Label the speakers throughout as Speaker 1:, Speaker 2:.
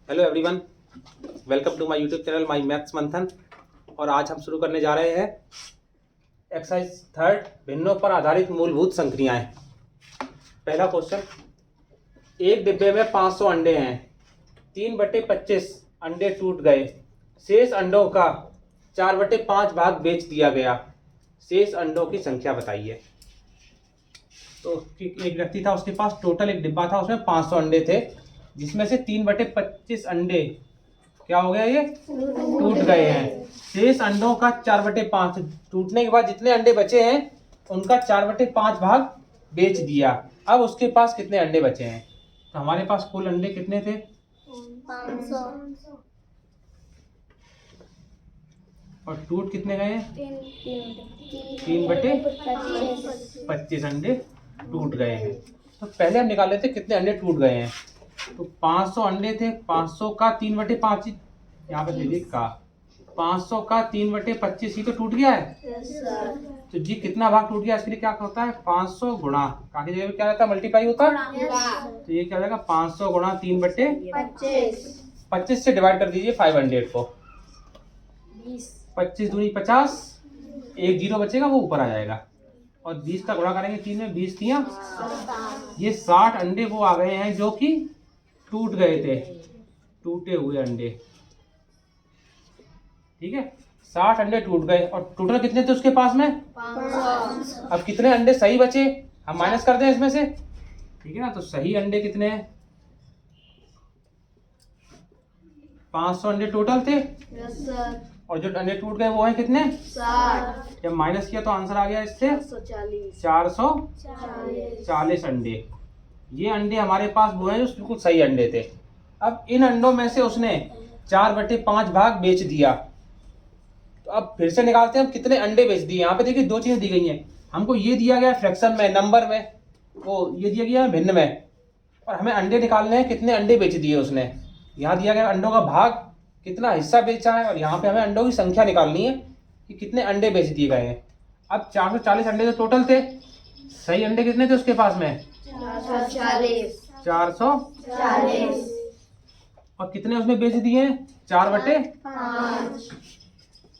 Speaker 1: Hello everyone, welcome to my YouTube channel my maths Manthan. और आज हम शुरू करने जा रहे हैं एक्सरसाइज थर्ड, भिन्नों पर आधारित मूलभूत संक्रियाएं। पहला क्वेश्चन, एक डिब्बे में 500 अंडे हैं, 3/25 अंडे टूट गए, शेष अंडों का 4/5 भाग बेच दिया गया, शेष अंडों की संख्या बताइए। तो एक व्यक्ति था, उसके पास टोटल एक डिब्बा था, उसमें 500 अंडे थे, जिसमें से 3/25 अंडे क्या हो गया, ये टूट गए हैं। शेष अंडों का 4/5, टूटने के बाद जितने अंडे बचे हैं उनका 4/5 भाग बेच दिया। अब उसके पास कितने अंडे बचे हैं? तो हमारे पास कुल अंडे कितने थे?
Speaker 2: 500
Speaker 1: और टूट कितने गए हैं? 3/25 अंडे टूट गए हैं। तो पहले हम निकाल लेते कितने अंडे टूट गए हैं। तो 500 अंडे थे, 500 का 3/5 यहाँ पे दीजिए का 500 का 3/25 ही तो टूट गया है। तो जी कितना भाग टूट गया, इसके लिए क्या होता है 500 गुणा का की जगह क्या रहता है मल्टीप्लाई होता है। तो ये क्या हो जाएगा 500 गुणा 3/25 से डिवाइड कर दीजिए 500 को। 25 दूनी 50, एक जीरो बचेगा वो ऊपर आ जाएगा और 20 का गुणा करेंगे 3 में, 20 दिया, ये 60 अंडे वो आ गए हैं जो कि टूट गए थे, टूटे हुए अंडे। ठीक है, 60 अंडे टूट गए और टोटल कितने थे उसके पास में
Speaker 2: 500।
Speaker 1: अब कितने अंडे सही बचे हम माइनस कर दें इसमें से। ठीक है ना, तो सही अंडे कितने हैं? 500 अंडे टोटल थे और जो अंडे टूट गए वो है कितने
Speaker 2: 60।
Speaker 1: जब माइनस किया तो आंसर आ गया इससे 440 अंडे। ये अंडे हमारे पास वो हैं जो बिल्कुल सही अंडे थे। अब इन अंडों में से उसने 4/5 भाग बेच दिया। तो अब फिर से निकालते हैं हम कितने अंडे बेच दिए। यहाँ पे देखिए दो चीजें दी गई हैं, हमको ये दिया गया फ्रैक्शन में, नंबर में, वो ये दिया गया है भिन्न में, और हमें अंडे निकालने हैं कितने अंडे बेच दिए उसने। यहाँ दिया गया अंडों का भाग, कितना हिस्सा बेचा है, और यहाँ पे हमें अंडों की संख्या निकालनी है कि कितने अंडे बेच दिए गए हैं। अब 440 अंडे तो टोटल थे, सही अंडे कितने थे उसके पास में 440, और कितने उसने बेच दिए 4/5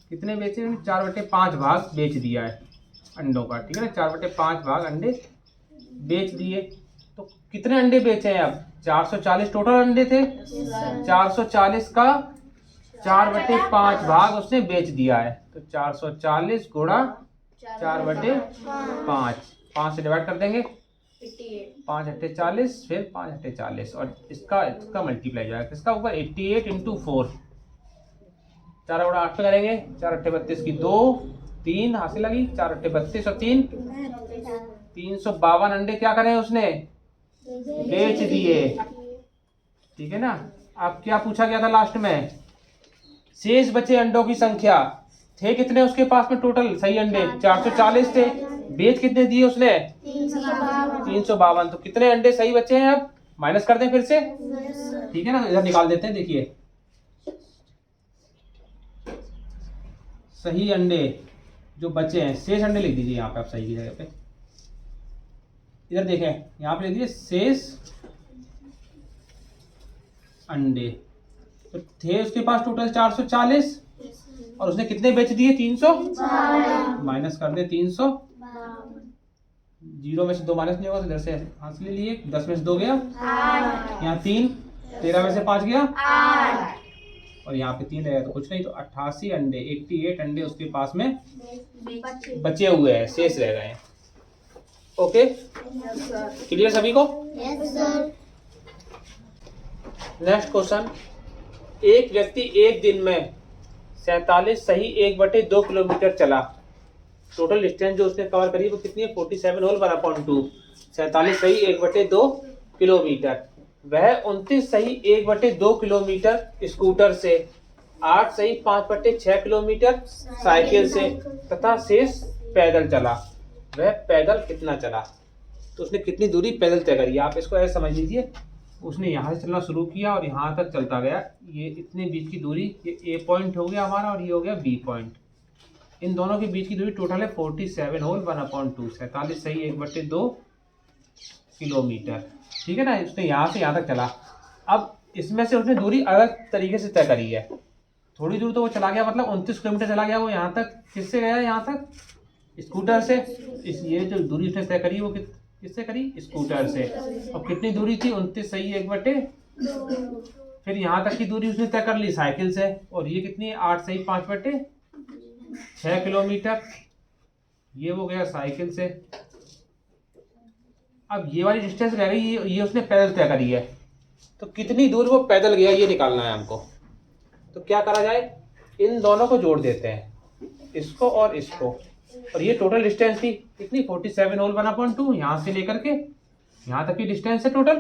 Speaker 1: कितने बेचे 4/5 भाग बेच दिया है अंडों का। ठीक है ना, 4/5 भाग अंडे बेच दिए। तो कितने अंडे बेचे हैं अब 440 टोटल अंडे थे, 440 का 4/5 भाग उसने बेच दिया है। तो 440 गुणा 4/5, 5 से डिवाइड कर देंगे, 5 अट्ठे 40, फिर 5 अट्ठे 40, और इसका मल्टीप्लाई जाएगा किसका ऊपर 88 इंटू 4, 4 गुणा 8 पे करेंगे, 4 अट्ठे 32 की 2, 3 हाथ से लगी, 4 अट्ठे 32 और 3 352 अंडे क्या करें उसने बेच दिए। ठीक है ना। अब क्या पूछा गया था लास्ट में, शेष बचे अंडों की संख्या, थे कितने उसके पास में टोटल सही अंडे 440 थे, बेच कितने दिए उसने 352। तो कितने अंडे सही बचे हैं अब माइनस कर दें फिर से। ठीक है ना, तो इधर निकाल देते हैं। देखिए सही अंडे जो बचे हैं, शेष अंडे लिख दीजिए यहाँ पे आप सही की जगह पे। इधर देखें यहाँ पे लिख दीजिए शेष अंडे। तो थे उसके पास टोटल 440 और उसने कितने बेच दिए 300, माइनस कर दे 300, जीरो में से 2 माइनस नहीं होगा तो इधर से हाथ से ले लिए, 10 में से 2 गया, यहाँ 3, 13 में से 5 गया, और यहाँ पे 3 रहेगा तो कुछ नहीं। तो 88 अंडे 88 अंडे उसके पास में बचे हुए हैं, शेष रह गए हैं। ओके, क्लियर सभी को। नेक्स्ट क्वेश्चन, एक व्यक्ति एक दिन में 47 सही 1/2 किलोमीटर चला। टोटल डिस्टेंस जो उसने कवर करी वो कितनी है 47 होल 1/2, 47 सही 1/2 किलोमीटर। वह 29 सही 1/2 किलोमीटर स्कूटर से, 8 सही 5/6 किलोमीटर साइकिल से तथा शेष पैदल चला। वह पैदल कितना चला? तो उसने कितनी दूरी पैदल तय करी। आप इसको ऐसे समझ लीजिए, उसने यहाँ से चलना शुरू किया और यहाँ तक चलता गया, ये इतने बीच की दूरी, ये ए पॉइंट हो गया हमारा और ये हो गया बी पॉइंट। इन दोनों के बीच की दूरी टोटल है 47 होल 1/2, 47 सही 1/2 किलोमीटर। ठीक है ना, उसने यहाँ से यहाँ तक चला। अब इसमें से उसने दूरी अलग तरीके से तय करी है। थोड़ी दूर तो वो चला गया, मतलब 29 किलोमीटर चला गया वो यहाँ तक। किससे गया यहाँ तक? स्कूटर से। ये जो दूरी उसने तय करी वो किससे करी? स्कूटर से। और कितनी दूरी थी? 29 सही 1/2। फिर यहाँ तक की दूरी उसने तय कर ली साइकिल से, और ये कितनी है? 8 सही 5/6 किलोमीटर। ये वो गया साइकिल से। अब ये वाली डिस्टेंस रह गई, ये उसने पैदल तय करी है। तो कितनी दूर वो पैदल गया ये निकालना है हमको। तो क्या करा जाए? इन दोनों को जोड़ देते हैं, इसको और इसको। और ये टोटल डिस्टेंस थी कितनी? 47 होल 1/2। यहाँ से लेकर के यहाँ तक की डिस्टेंस है टोटल।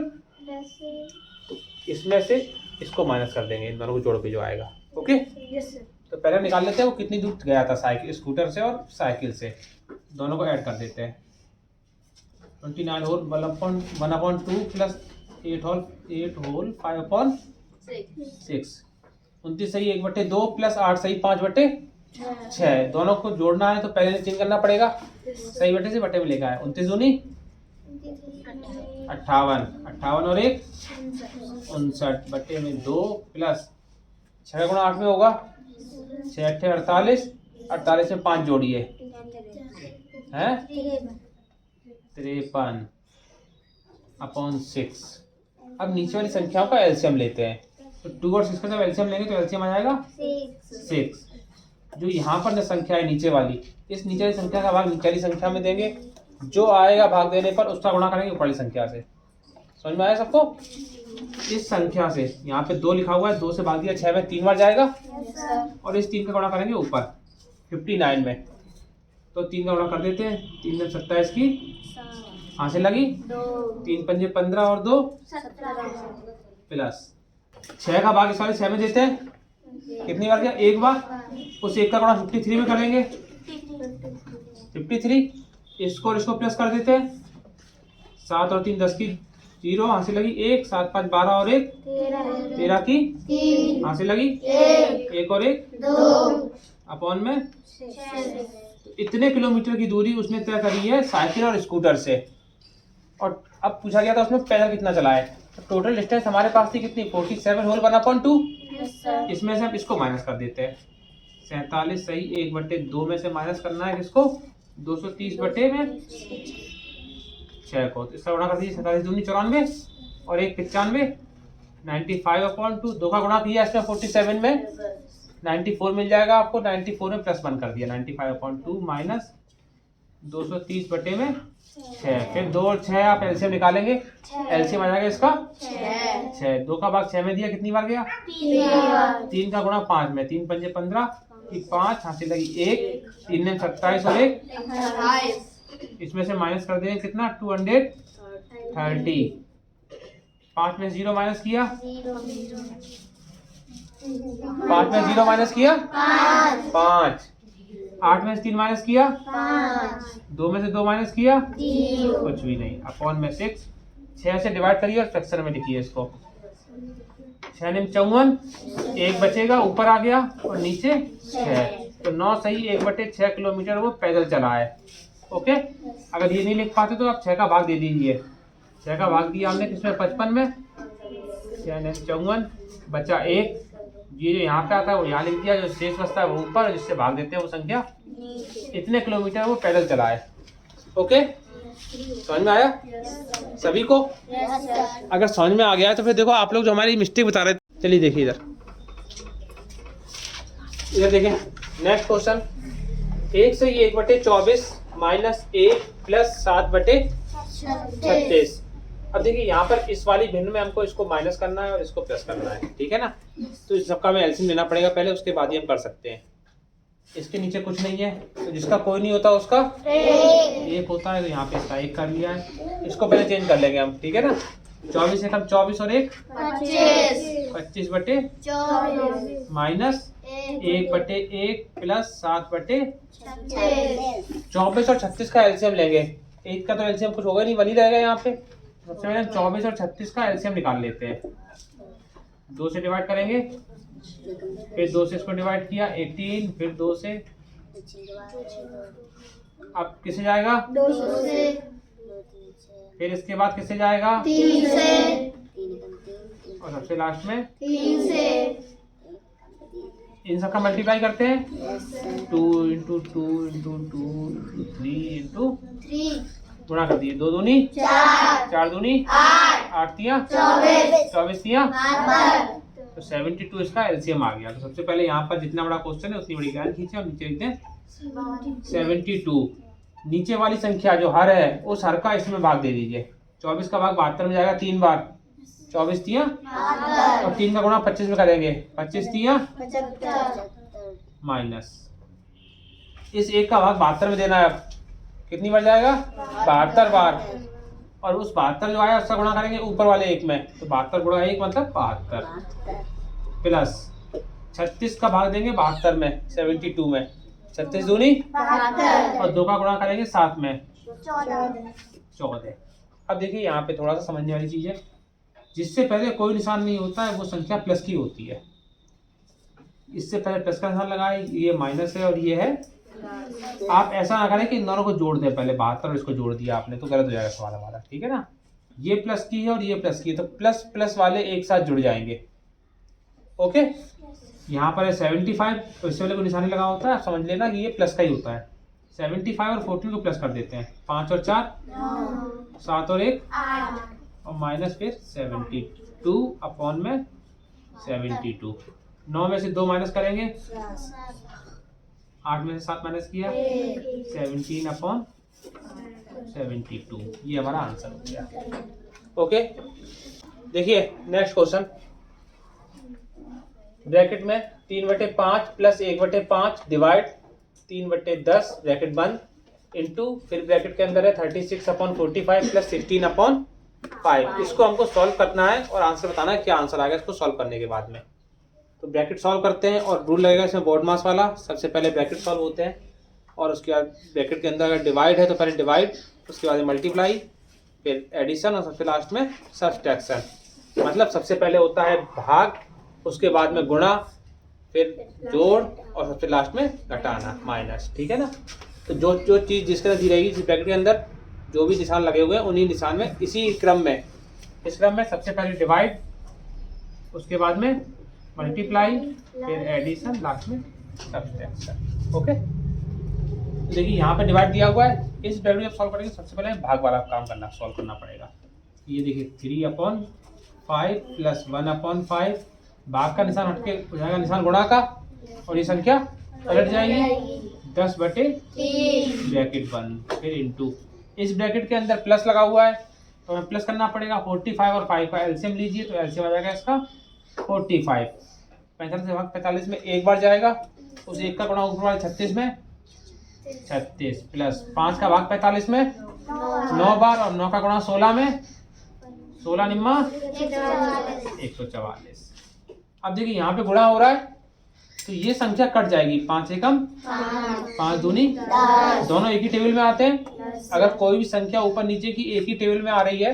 Speaker 1: तो इसमें से इसको माइनस कर देंगे, इन दोनों को जोड़ के जो आएगा। ओके, तो पहले निकाल लेते हैं वो कितनी दूर गया था साइकिल, स्कूटर से और साइकिल से। दोनों को ऐड कर देते हैं। 29 होल 1/2 प्लस 8 होल 5/6। 29 सही 1/2 प्लस 8 सही 5/6। दोनों को जोड़ना है तो पहले चेंज करना पड़ेगा। सही बटे से बटे में लेकर आए। 29 दूनी 58 और 1 59 बटे में 2 प्लस 6 गुणा 8 में होगा 6 8 48। 48 में 5 जोड़िए हैं 53/6। अब नीचे वाली संख्याओं का एलसीएम लेते हैं। तो 2 और 6 का जब एलसीएम लेंगे तो एलसीएम आ जाएगा 6। जो यहाँ पर संख्या है नीचे वाली, इस नीचे वाली संख्या का भाग नीचे वाली संख्या में देंगे। जो आएगा भाग देने पर उसका गुणा करेंगे ऊपर वाली संख्या से। समझ में आया सबको? इस संख्या से यहाँ पे 2 लिखा हुआ है, 2 से भाग दिया 6 में 3 बार जाएगा। और इस 3 का गुणा करेंगे ऊपर 59 में। तो 3 का गुणा कर देते हैं। 3 में 27 की यहाँ से लगी 3 पंजे 15 और 2 प्लस 6 का भाग इस वाले 6 में देते हैं। कितनी बार किया? एक बार। उस 1 का गुणा 53 में करेंगे 53। इसको और इसको प्लस कर देते हैं। 7 और 3 10 की 0 यहाँ से लगी 1। 7 5 12 और 1 13 की यहाँ से लगी 1 और 1 2 अपॉन में 6। इतने किलोमीटर की दूरी उसने तय करी है साइकिल और स्कूटर से। और अब पूछा गया था उसमें पैदल कितना चला है। तो टोटल डिस्टेंस हमारे पास थी कितनी? 47 होल 1/2। इसमें से हम इसको माइनस कर देते हैं। 47 सही 1/2 में से माइनस करना है किसको? 230 बटे में 6 को। तो इसका गुणा कर दीजिए। 47 दूनी 94 और 1 95 95/2। 2 का गुणा किया इसमें 47 में 94 मिल जाएगा आपको। 94 में प्लस 1 कर दिया 95/2 माइनस 230 बटे में 6। फिर 2 और 6 आप एलसीएम निकालेंगे। एलसीएम आ जाएगा इसका 6। 2 का भाग 6 में दिया, कितनी बार गया? 3 का गुणा 5 में 3 पंजे 15 की 5 यहाँ से लगी 1। 3 में 27 और 1 इसमें से माइनस कर देंगे कितना? 230। 5 में 0 माइनस किया 5 में 0 माइनस किया 5। 8 में से 3 माइनस किया 2 में से 2 माइनस किया कुछ भी नहीं। अपॉन में 6। 6 से डिवाइड करिए और फ्रैक्शन में लिखिए इसको। 6 ने 54 1 बचेगा, ऊपर आ गया और नीचे 6। तो 9 सही 1/6 किलोमीटर वो पैदल चला है। ओके, अगर ये नहीं लिख पाते तो आप 6 का भाग दे दीजिए। 6 का भाग दिया हमने किसमें? 55 में। 6 ने 54 बचा 1। ये जो यहाँ पे आता है वो यहाँ लिख दिया, जो शेष बचता है वो ऊपर, जिससे भाग देते हैं वो संख्या। इतने किलोमीटर वो पैदल चला है। ओके, समझ में आया सभी को? अगर समझ में आ गया है तो फिर देखो आप लोग जो हमारी मिस्टेक बता रहे थे, चलिए देखिए इधर देखिए नेक्स्ट क्वेश्चन। 1 से 1/24 माइनस 1 प्लस 7/36। अब देखिए यहाँ पर इस वाली भिन्न में हमको इसको माइनस करना है और इसको प्लस करना है, ठीक है ना? तो इस सबका हमें एलसीएम लेना पड़ेगा पहले, उसके बाद ही हम कर सकते हैं। इसके नीचे कुछ नहीं है तो जिसका कोई नहीं होता उसका 1 होता है, तो यहाँ पे इसका 1 कर लिया है। इसको पहले चेंज कर लेंगे हम, ठीक है ना? 24 से कम 24 और 1 25/24 माइनस 1/1 प्लस 7/24 और 36 का एलसीएम लेंगे। 1 का तो एलसीएम कुछ होगा नहीं, बनी रहेगा यहाँ पे। सबसे पहले 24 और 36 का एलसीएम निकाल लेते हैं। 2 से डिवाइड करेंगे, फिर 2 से इसको डिवाइड किया 18, फिर 2 से, अब किससे जाएगा? 2 से। फिर इसके बाद किससे जाएगा? 3 से। और सबसे लास्ट में
Speaker 2: 3 से।
Speaker 1: इन सबका मल्टीप्लाई करते हैं 2 इंटू 2 इंटू 2 3 इंटू
Speaker 2: 3
Speaker 1: गुणा कर दिए 2 दूनी
Speaker 2: 4
Speaker 1: 4 दूनी
Speaker 2: 8
Speaker 1: 8 तिया 24 तिया तो 72 इसका एलसीएम आ गया। तो सबसे पहले यहाँ पर जितना बड़ा क्वेश्चन है उतनी बड़ी लाइन खींचे और नीचे लिखते हैं 72। नीचे वाली संख्या जो हर है उस हर का इसमें भाग दे दीजिए। 24 का भाग 72 में जाएगा 3 बार 24 तिया और 3 का गुणा 25 में करेंगे 25 तिया
Speaker 2: 75
Speaker 1: माइनस इस एक का भाग 72 में देना है। कितनी बार जाएगा 72 बार और उस 72 जो आया उसका गुणा करेंगे ऊपर वाले एक में तो 72 गुणा 1 मतलब 72 प्लस 36 का भाग देंगे 72 में 72 में 36 दूनी
Speaker 2: 72
Speaker 1: और 2 का गुणा करेंगे 7 में
Speaker 2: 14
Speaker 1: अब देखिए यहाँ पे थोड़ा सा समझने वाली चीज है। जिससे पहले कोई निशान नहीं होता है वो संख्या प्लस की होती है। इससे पहले प्लस का निशान लगाए, ये माइनस है और ये है। आप ऐसा ना करें कि इन दोनों को जोड़ दें, पहले 72 और इसको जोड़ दिया आपने तो गलत हो जाएगा सवाल हमारा, ठीक है ना। ये प्लस की है और ये प्लस की है तो प्लस प्लस वाले एक साथ जुड़ जाएंगे। ओके, यहाँ पर है 75 तो इससे पहले कोई निशानी लगा होता है, आप समझ लेना कि ये प्लस का ही होता है। 75 और 14 को प्लस कर देते हैं, 5 और 4 7 और 1 और माइनस फिर 72 अपॉन में 72। 9 में से 2 माइनस करेंगे, 8 में से 7 माइनस किया 17 अपॉन 72। ये हमारा आंसर हो गया। ओके, देखिए नेक्स्ट क्वेश्चन। ब्रैकेट में 3/5 प्लस 1/5 डिवाइड 3/10 ब्रैकेट बंद इंटू फिर ब्रैकेट के अंदर है 36 अपॉन 45 प्लस 16 अपॉन 5। इसको हमको सॉल्व करना है और आंसर बताना है क्या आंसर आ गया इसको सॉल्व करने के बाद में। तो ब्रैकेट सॉल्व करते हैं और रूल लगेगा इसमें बोर्ड मास वाला। सबसे पहले ब्रैकेट सॉल्व होते हैं और उसके बाद ब्रैकेट के अंदर अगर डिवाइड है तो पहले डिवाइड, उसके बाद मल्टीप्लाई, फिर एडिशन और सबसे लास्ट में सब्सट्रैक्शन। मतलब सबसे पहले होता है भाग, उसके बाद में गुणा, फिर जोड़ और सबसे लास्ट में घटाना माइनस, ठीक है ना। तो जो चीज़ जिसके अंदर दी रहेगी जिस ब्रैकेट के अंदर जो भी निशान लगे हुए हैं उन्हीं निशान में इसी क्रम में, इस क्रम में सबसे पहले डिवाइड, उसके बाद में मल्टीप्लाई, फिर एडिशन, लास्ट में सब्सट्रैक्शन। ओके, देखिए यहाँ पे डिवाइड दिया हुआ है। इस ब्रैकेट को सॉल्व करेंगे सबसे पहले भाग वाला काम करना सॉल्व करना पड़ेगा। ये देखिए 3/5 प्लस 1/5 भाग का निशान हटके हो जाएगा निशान गुणा का और ये संख्या पलट जाएगी 10/3 ब्रैकेट बंद फिर इंटू। इस ब्रैकेट के अंदर प्लस लगा हुआ है तो हमें प्लस करना पड़ेगा। 45 और 5 का एलसीएम लीजिए तो एलसीएम आ जाएगा इसका 45। 45 से भाग 45 में एक बार जाएगा, उस एक का गुणा ऊपर वाले 36 में 36 प्लस 5 का भाग 45 में 9 बार और 9 का गुणा 16 में 16 निम्मा 144। अब देखिए यहाँ पे गुणा हो रहा है तो ये संख्या कट जाएगी, 5 एकम 5 दूनी, दोनों एक ही टेबल में आते हैं। अगर कोई भी संख्या ऊपर नीचे की एक ही टेबल में आ रही है,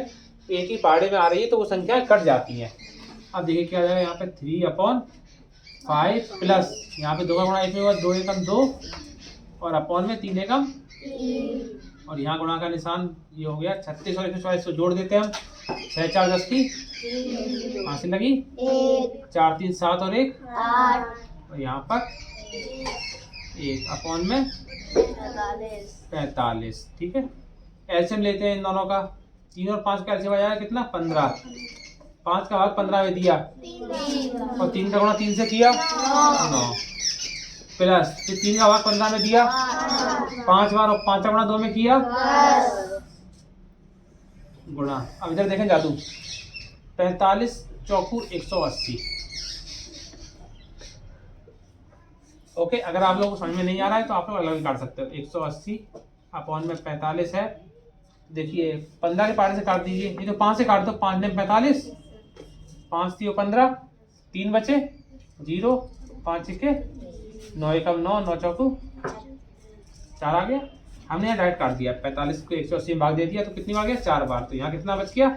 Speaker 1: एक ही पहाड़े में आ रही है तो वो संख्या कट जाती है। अब देखिए क्या आ जाएगा यहाँ पे 3/5 प्लस यहाँ पे 2 का गुणा 1 में हुआ 2 एकम 2 और अपॉन में 3 एकम और यहाँ गुणा का निशान ये हो गया 36 और 144 को जोड़ देते हैं हम। 6 4 10 की हासिल लगी 4 3 7 और 1 और यहाँ पर 1 अपॉन में 45। ठीक है, एलसीएम लेते हैं इन दोनों का। 3 और 5 का एलसीएम आ जाएगा कितना 15। 5 का भाग 15 में दिया और 3 का गुणा 3 से किया 9 प्लस फिर 3 का भाग 15 में दिया 5 बार और 5 का गुणा 2 में किया गुणा। अब इधर देखें जादू 45 चौकू 180। ओके, अगर आप लोगों को समझ में नहीं आ रहा है तो आप लोग अलग काट सकते हो। 180 अपॉन में 45 है। देखिए 15 के पारे से काट दीजिए, ये तो 5 से काट दो। 5 ने 45, 5 3 15, 3 बचे 0, 5 के 9 एकम 9, 9 चौकू 4 आ गया। हमने यहाँ डायरेक्ट काट दिया, 45 को 180 में भाग दे दिया तो कितनी बार गया 4 बार। तो यहाँ कितना बच गया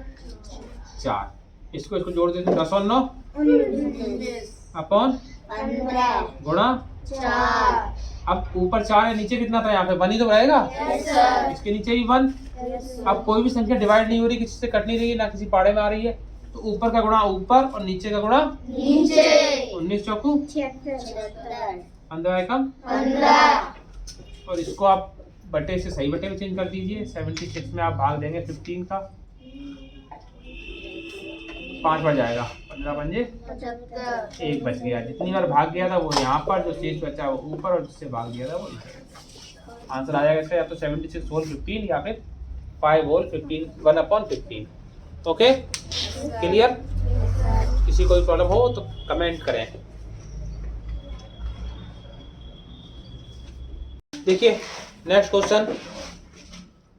Speaker 1: 4। इसको जोड़ देते हैं 10 और 9 अपॉन गुणा 4। अब ऊपर 4 है, नीचे कितना था यहाँ पे 1 ही तो रहेगा। इसके नीचे भी 1। अब कोई भी संख्या डिवाइड नहीं हो रही, किसी से कट नहीं रही है, ना किसी पाड़े में आ रही है, तो ऊपर का गुणा ऊपर और नीचे का गुणा
Speaker 2: नीचे
Speaker 1: 19 चौकू
Speaker 2: 76
Speaker 1: 15 एकम
Speaker 2: 15
Speaker 1: और इसको आप बटे से सही बटे में चेंज कर दीजिए। 76 में आप भाग देंगे 15 का 5 बढ़ जाएगा 15 पंजे
Speaker 2: 75
Speaker 1: 1 बच गया। जितनी बार भाग गया था वो यहाँ पर, जो शेष बचा वो ऊपर और जिससे भाग दिया था वो नीचे। आंसर आ जाएगा इसका या तो 76 होल 15 या फिर 5 होल 15 1/15। Okay clear? किसी कोई प्रॉब्लम हो तो कमेंट करें। देखिए नेक्स्ट क्वेश्चन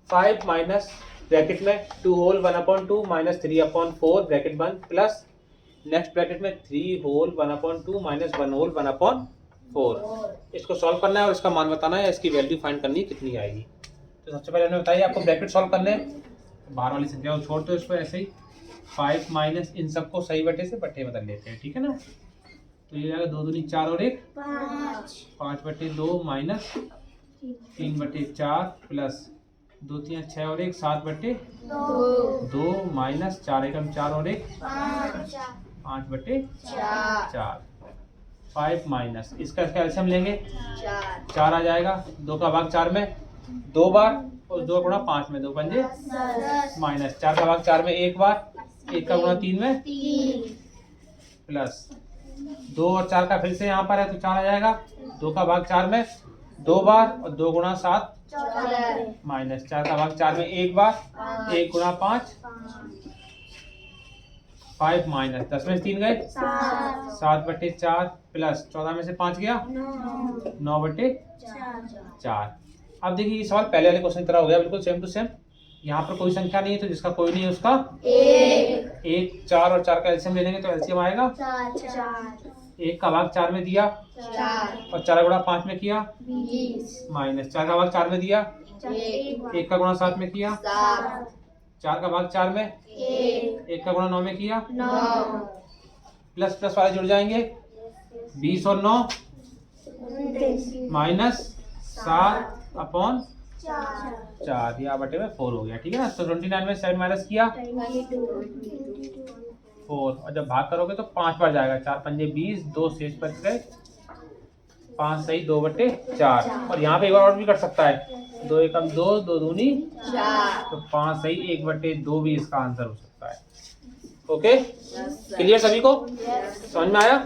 Speaker 1: 5 माइनस ब्रैकेट में 2 होल 1/2 माइनस 3/4 ब्रैकेट बंद प्लस नेक्स्ट ब्रैकेट में 3 होल 1/2 माइनस 1 होल 1/4। इसको सॉल्व करना है और इसका मान बताना है, इसकी वैल्यू फाइंड करनी है कितनी आएगी। तो सबसे पहले हमने बताइए आपको ब्रैकेट सॉल्व करने हैं। बाहर वाली संख्या को छोड़ दो, इसको ऐसे ही 5 माइनस इन सबको सही बटे से बटे बदल लेते हैं, ठीक है ना। तो ये जाएगा 2 दूनी 4 और 1 5/2 माइनस 3/4 प्लस 2 3 6 और 1 7/2 माइनस 4 एकम 4 और 1 5/4 5 माइनस इसका एलसीएम लेंगे 4 आ जाएगा। 2 का भाग 4 में 2 बार और 2 गुणा 5 में 2 पंजे माइनस 4 का भाग 4 में 1 बार 1 का गुणा 3 में प्लस 2 और 4 का फिर से यहाँ पर है तो 4 आ जाएगा। 2 का भाग 4 में 2 बार और 2 गुणा 7 माइनस 4 का भाग 4 में 1 बार 1 गुणा 5 5 माइनस 10 में से 3 गए 7/4 प्लस 14 में से 5 गया 9/4। अब देखिए ये सवाल पहले वाले क्वेश्चन की तरह हो गया, बिल्कुल सेम टू सेम। यहाँ पर कोई संख्या नहीं है तो जिसका कोई नहीं है उसका 1 4 और 4 का एलसीएम ले लेंगे तो एलसीएम आएगा 1 का भाग 4 में दिया और 4 गुणा 5 में किया माइनस 4 का भाग 4 में दिया 1 का गुणा 7 में किया 4 का भाग 4 में 1 का गुणा 9 में किया प्लस प्लस वाले जुड़ जाएंगे 20 और 9 माइनस 7/4 या बटे में 4 हो गया, ठीक है ना। तो 29 में 7 माइनस किया 4 और जब भाग करोगे तो 5 बार जाएगा 4 पंजे 20 2 शेष बच गए 5 सही 2/4 और यहाँ पे एक बार और भी कर सकता है 2 एकम 2 2 दूनी 4 तो 5 सही 1/2 भी इसका आंसर हो सकता है। ओके क्लियर सभी को? समझ में आया?